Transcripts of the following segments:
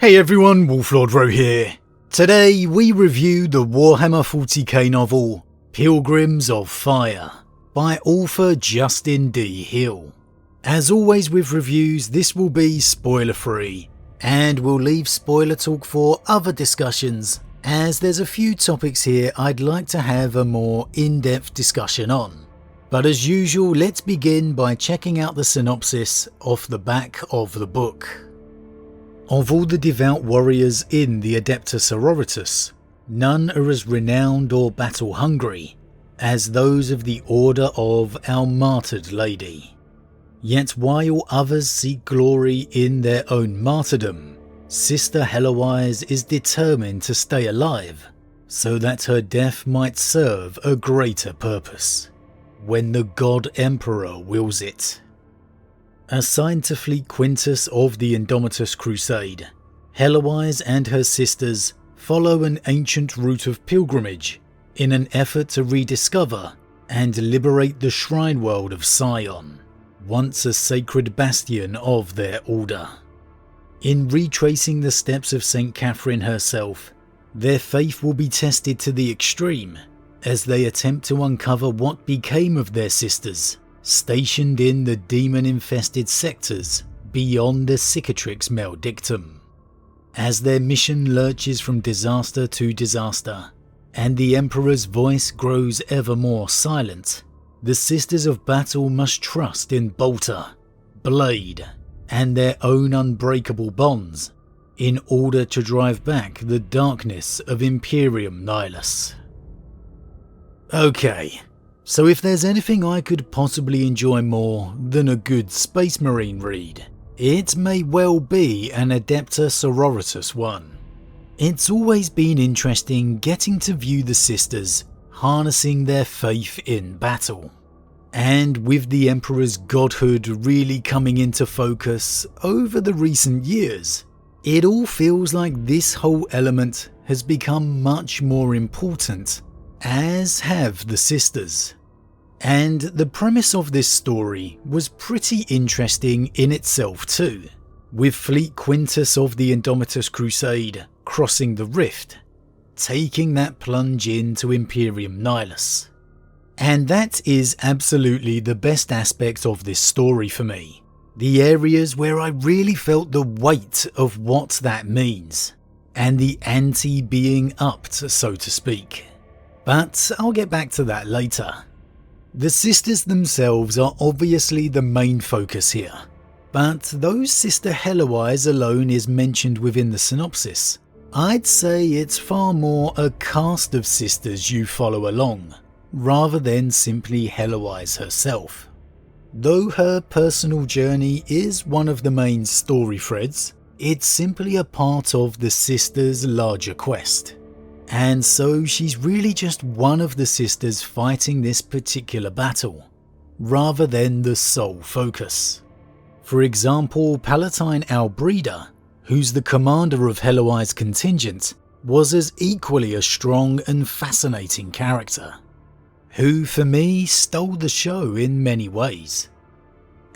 Hey everyone, Wolf Lord Rho here. Today we review the Warhammer 40k novel Pilgrims of Fire by author Justin D. Hill. As always with reviews, this will be spoiler free, and we'll leave spoiler talk for other discussions, as there's a few topics here I'd like to have a more in-depth discussion on. But as usual, let's begin by checking out the synopsis off the back of the book. Of all the devout warriors in the Adepta Sororitas, none are as renowned or battle-hungry as those of the Order of our Martyred Lady. Yet while others seek glory in their own martyrdom, Sister Heloise is determined to stay alive so that her death might serve a greater purpose, when the God Emperor wills it. Assigned to Fleet Quintus of the Indomitus Crusade, Heloise and her sisters follow an ancient route of pilgrimage in an effort to rediscover and liberate the shrine world of Sion, once a sacred bastion of their order. In retracing the steps of St. Catherine herself, their faith will be tested to the extreme as they attempt to uncover what became of their sisters, stationed in the demon-infested sectors beyond the cicatrix maledictum. As their mission lurches from disaster to disaster, and the Emperor's voice grows ever more silent, the Sisters of Battle must trust in Bolter, Blade, and their own unbreakable bonds in order to drive back the darkness of Imperium Nihilus. Okay. So if there's anything I could possibly enjoy more than a good Space Marine read, it may well be an Adepta Sororitas one. It's always been interesting getting to view the sisters harnessing their faith in battle. And with the Emperor's godhood really coming into focus over the recent years, it all feels like this whole element has become much more important, as have the sisters. And the premise of this story was pretty interesting in itself too, with Fleet Quintus of the Indomitus Crusade crossing the rift, taking that plunge into Imperium Nihilus. And that is absolutely the best aspect of this story for me, the areas where I really felt the weight of what that means, and the ante being upped, so to speak. But I'll get back to that later. The sisters themselves are obviously the main focus here, but though Sister Heloise alone is mentioned within the synopsis, I'd say it's far more a cast of sisters you follow along, rather than simply Heloise herself. Though her personal journey is one of the main story threads, it's simply a part of the sisters' larger quest. And so she's really just one of the sisters fighting this particular battle, rather than the sole focus. For example, Palatine Albreda, who's the commander of Heloise's contingent, was as equally a strong and fascinating character, who for me stole the show in many ways.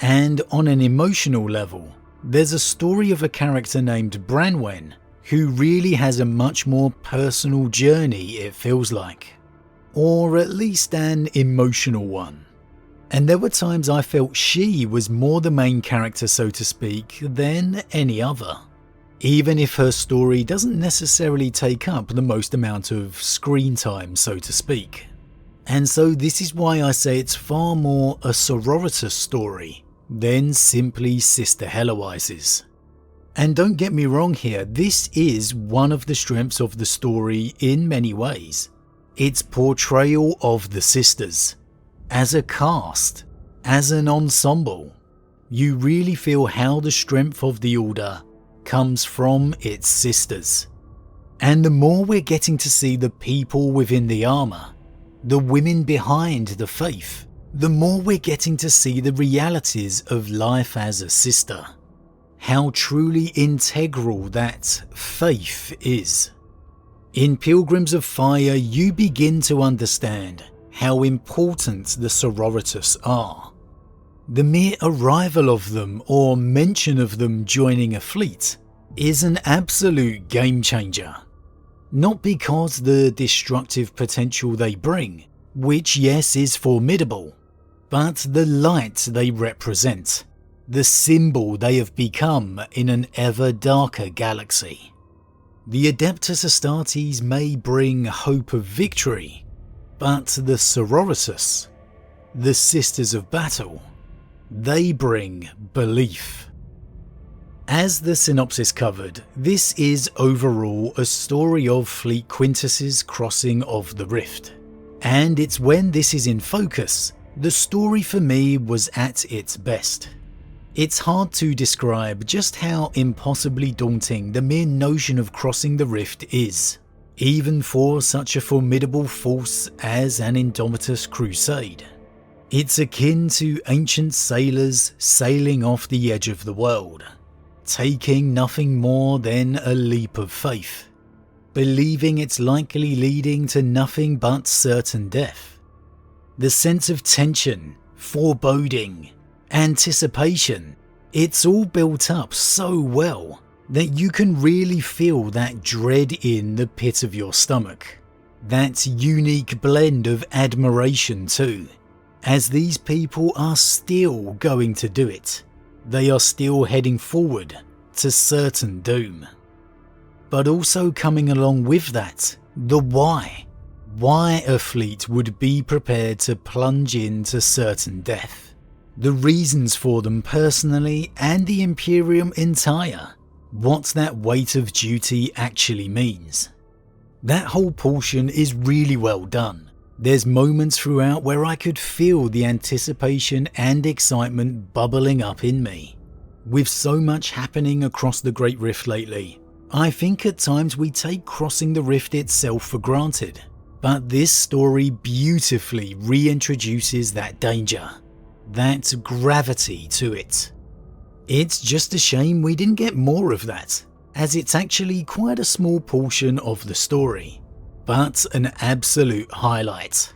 And on an emotional level, there's a story of a character named Branwen, who really has a much more personal journey, it feels like. Or at least an emotional one. And there were times I felt she was more the main character, so to speak, than any other, even if her story doesn't necessarily take up the most amount of screen time, so to speak. And so this is why I say it's far more a Sororitas story than simply Sister Heloise's. And don't get me wrong here, this is one of the strengths of the story in many ways. Its portrayal of the sisters, as a cast, as an ensemble. You really feel how the strength of the Order comes from its sisters. And the more we're getting to see the people within the armour, the women behind the faith, the more we're getting to see the realities of life as a sister. How truly integral that faith is. In Pilgrims of Fire, you begin to understand how important the Sororitas are. The mere arrival of them or mention of them joining a fleet is an absolute game changer. Not because the destructive potential they bring, which yes is formidable, but the light they represent, the symbol they have become in an ever darker galaxy. The Adeptus Astartes may bring hope of victory, but the Sororitas, the Sisters of Battle, they bring belief. As the synopsis covered, this is overall a story of Fleet Quintus's crossing of the Rift. And it's when this is in focus, the story for me was at its best. It's hard to describe just how impossibly daunting the mere notion of crossing the Rift is, even for such a formidable force as an Indomitus Crusade. It's akin to ancient sailors sailing off the edge of the world, taking nothing more than a leap of faith, believing it's likely leading to nothing but certain death. The sense of tension, foreboding, anticipation, it's all built up so well that you can really feel that dread in the pit of your stomach. That unique blend of admiration too, as these people are still going to do it. They are still heading forward to certain doom. But also coming along with that, the why. Why a fleet would be prepared to plunge into certain death. The reasons for them personally and the Imperium entire. What that weight of duty actually means. That whole portion is really well done. There's moments throughout where I could feel the anticipation and excitement bubbling up in me. With so much happening across the Great Rift lately, I think at times we take crossing the Rift itself for granted, but this story beautifully reintroduces that danger, that gravity to it. It's just a shame we didn't get more of that, as it's actually quite a small portion of the story, but an absolute highlight.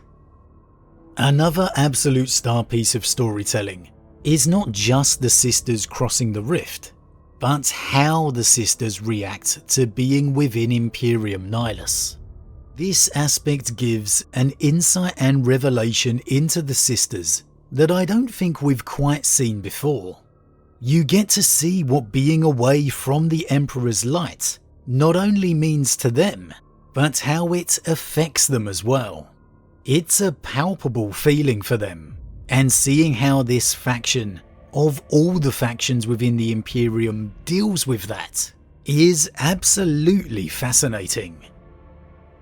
Another absolute star piece of storytelling is not just the sisters crossing the rift, but how the sisters react to being within Imperium Nihilus. This aspect gives an insight and revelation into the sisters that I don't think we've quite seen before. You get to see what being away from the Emperor's light not only means to them, but how it affects them as well. It's a palpable feeling for them, and seeing how this faction, of all the factions within the Imperium, deals with that is absolutely fascinating.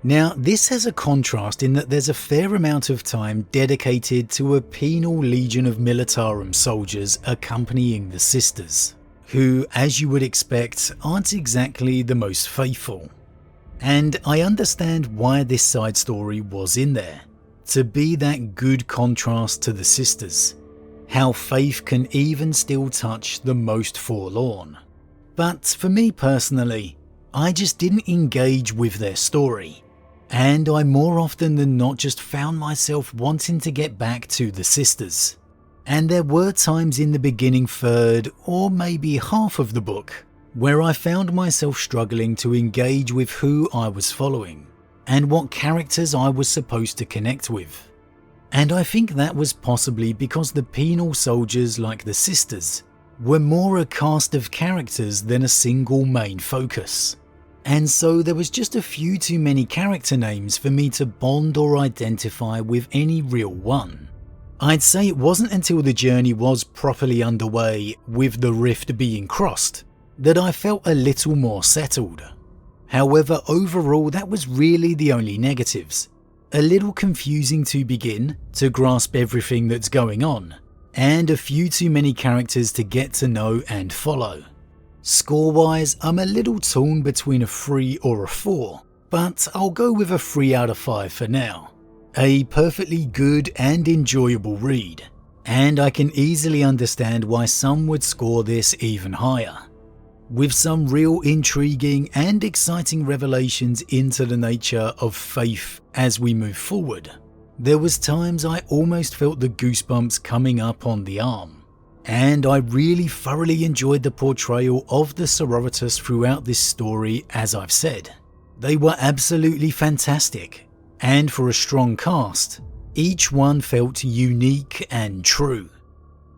Now, this has a contrast in that there's a fair amount of time dedicated to a penal legion of militarum soldiers accompanying the sisters, who, as you would expect, aren't exactly the most faithful. And I understand why this side story was in there, to be that good contrast to the sisters, how faith can even still touch the most forlorn. But for me personally, I just didn't engage with their story, and I more often than not just found myself wanting to get back to the sisters. And there were times in the beginning third, or maybe half of the book, where I found myself struggling to engage with who I was following, and what characters I was supposed to connect with. And I think that was possibly because the penal soldiers like the sisters were more a cast of characters than a single main focus. And so there was just a few too many character names for me to bond or identify with any real one. I'd say it wasn't until the journey was properly underway, with the rift being crossed, that I felt a little more settled. However, overall that was really the only negatives. A little confusing to begin, to grasp everything that's going on, and a few too many characters to get to know and follow. Score-wise, I'm a little torn between a 3 or a 4, but I'll go with a 3 out of 5 for now. A perfectly good and enjoyable read, and I can easily understand why some would score this even higher. With some real intriguing and exciting revelations into the nature of faith as we move forward. There was times I almost felt the goosebumps coming up on the arm. and I really thoroughly enjoyed the portrayal of the Sororitas throughout this story. As I've said, they were absolutely fantastic, and for a strong cast, each one felt unique and true.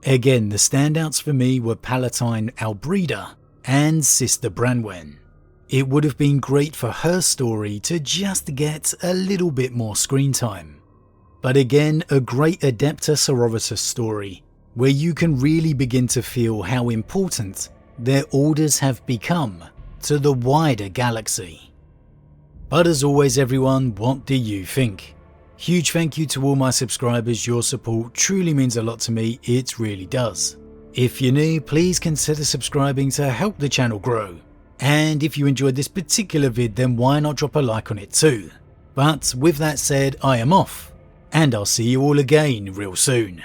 Again, the standouts for me were Palatine Albreda and Sister Branwen. It would have been great for her story to just get a little bit more screen time. But again, a great Adepta Sororitas story, where you can really begin to feel how important their orders have become to the wider galaxy. But as always everyone, what do you think? Huge thank you to all my subscribers, your support truly means a lot to me, it really does. If you're new, please consider subscribing to help the channel grow. And if you enjoyed this particular vid, then why not drop a like on it too. But with that said, I am off, and I'll see you all again real soon.